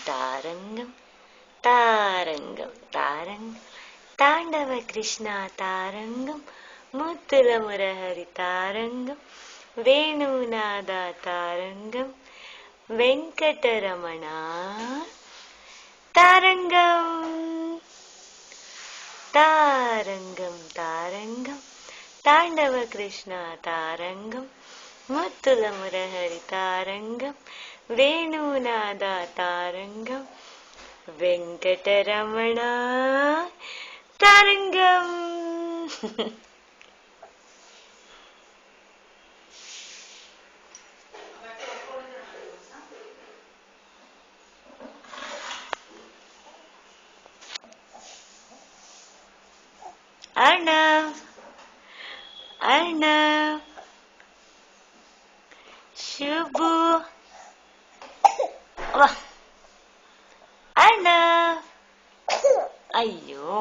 తారంగం తారంగం తారంగం తాండవ కృష్ణ తారంగం ముద్దుల మురహరి తారంగం వేణునాద తారంగం వెంకటరమణ తారంగం తారంగం తారంగం తాండవ కృష్ణ తారంగం ముద్దుల మురహరి తారంగం వేణునాద తారంగం వెంకటరమణ తారంగం. अर्णव अर्णव शुभू अर्णव अय्यो